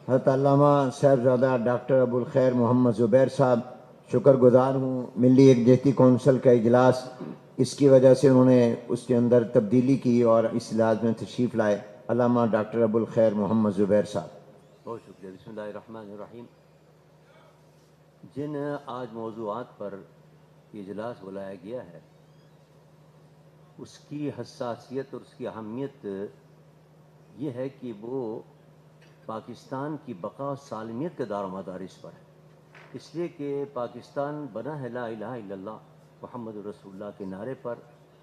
حضرت علامہ صاحبزادہ ڈاکٹر ابو الخیر محمد زبیر صاحب، شکر گزار ہوں ملی یکجہتی کونسل کا اجلاس اس کی وجہ سے انہوں نے اس کے اندر تبدیلی کی اور اس اجلاس میں تشریف لائے۔ علامہ ڈاکٹر ابو الخیر محمد زبیر صاحب۔ بہت شکریہ۔ بسم اللہ الرحمن الرحیم۔ جن آج موضوعات پر اجلاس بلایا گیا ہے اس کی حساسیت اور اس کی اہمیت یہ ہے کہ وہ پاکستان کی بقا و سالمیت کے دار و مدار اس پر ہے، اس لیے کہ پاکستان بنا ہے لا الہ الا اللہ محمد رسول اللہ کے نعرے پر،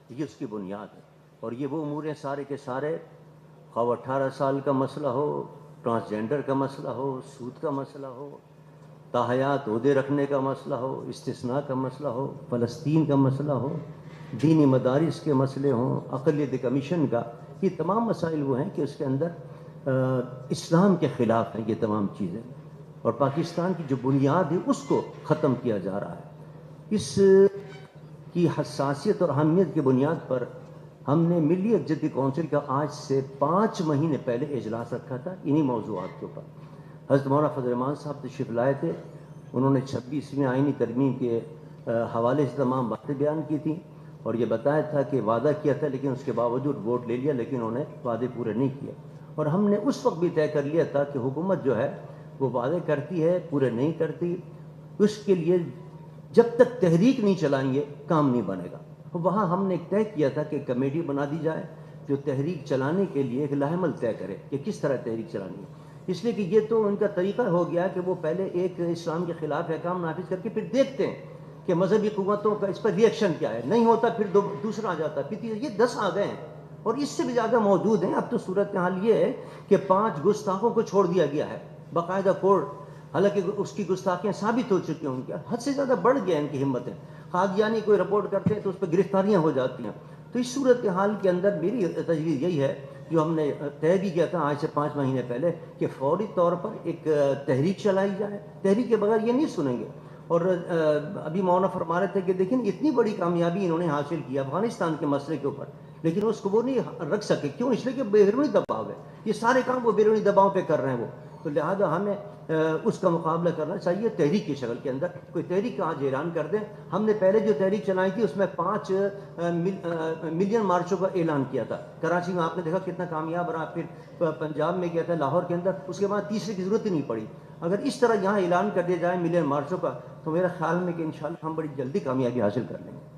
یہ اس کی بنیاد ہے۔ اور یہ وہ امور ہیں سارے کے سارے، خواہ 18 سال کا مسئلہ ہو، ٹرانسجینڈر کا مسئلہ ہو، سود کا مسئلہ ہو، تاحیات عہدے رکھنے کا مسئلہ ہو، استثناء کا مسئلہ ہو، فلسطین کا مسئلہ ہو، دینی مدارس کے مسئلے ہوں، اقلیت کمیشن کا، یہ تمام مسائل وہ ہیں کہ اس کے اندر اسلام کے خلاف ہیں یہ تمام چیزیں، اور پاکستان کی جو بنیاد ہے اس کو ختم کیا جا رہا ہے۔ اس کی حساسیت اور اہمیت کی بنیاد پر ہم نے ملی یکجہتی کونسل کا آج سے 5 مہینے پہلے اجلاس رکھا تھا انہی موضوعات کے اوپر۔ حضرت مولانا فضل الرحمان صاحب تشریف لائے تھے، انہوں نے 26ویں آئینی ترمیم کے حوالے سے تمام باتیں بیان کی تھیں اور یہ بتایا تھا کہ وعدہ کیا تھا لیکن اس کے باوجود ووٹ لے لیا، لیکن انہوں نے وعدے پورے نہیں کیے۔ اور ہم نے اس وقت بھی طے کر لیا تھا کہ حکومت جو ہے وہ وعدے کرتی ہے پورے نہیں کرتی، اس کے لیے جب تک تحریک نہیں چلائیں گے کام نہیں بنے گا۔ وہاں ہم نے طے کیا تھا کہ کمیٹی بنا دی جائے جو تحریک چلانے کے لیے ایک لاہ عمل طے کرے کہ کس طرح تحریک چلانی ہے، اس لیے کہ یہ تو ان کا طریقہ ہو گیا کہ وہ پہلے ایک اسلام کے خلاف احکام نافذ کر کے پھر دیکھتے ہیں کہ مذہبی قوتوں کا اس پر ری ایکشن کیا ہے، نہیں ہوتا پھر دوسرا آ جاتا، پھر یہ 10 آ گئے ہیں اور اس سے بھی زیادہ موجود ہیں۔ اب تو صورتحال یہ ہے کہ 5 گستاخوں کو چھوڑ دیا گیا ہے باقاعدہ کورٹ، حالانکہ اس کی گستاخیاں ثابت ہو چکی ہیں، ان کی حد سے زیادہ بڑھ گیا ان کی ہمتیں، قادیانی کوئی رپورٹ کرتے ہیں تو اس پہ گرفتاریاں ہو جاتی ہیں۔ تو اس صورتحال کے اندر میری تجویز یہی ہے جو ہم نے طے بھی کیا تھا آج سے 5 مہینے پہلے کہ فوری طور پر ایک تحریک چلائی جائے، تحریک کے بغیر یہ نہیں سنیں گے۔ اور ابھی مولانا فرما رہے تھے کہ دیکھیں اتنی بڑی کامیابی انہوں نے حاصل کی افغانستان کے مسئلے کے اوپر، لیکن اس کو وہ نہیں رکھ سکے، کیوں؟ اس لیے کہ بیرونی دباؤ ہے، یہ سارے کام وہ بیرونی دباؤ پہ کر رہے ہیں وہ، تو لہٰذا ہمیں اس کا مقابلہ کرنا چاہیے تحریک کی شکل کے اندر۔ کوئی تحریک کا آج اعلان کر دیں، ہم نے پہلے جو تحریک چلائی تھی اس میں 5 ملین مارچوں کا اعلان کیا تھا، کراچی میں آپ نے دیکھا کتنا کامیاب رہا، پھر پنجاب میں کیا تھا، لاہور کے اندر، اس کے بعد تیسرے کی ضرورت ہی نہیں پڑی۔ اگر اس طرح یہاں اعلان کر دیا جائے ملین مارچوں کا تو میرا خیال میں کہ انشاءاللہ ہم بڑی جلدی کامیابی حاصل کر لیں گے۔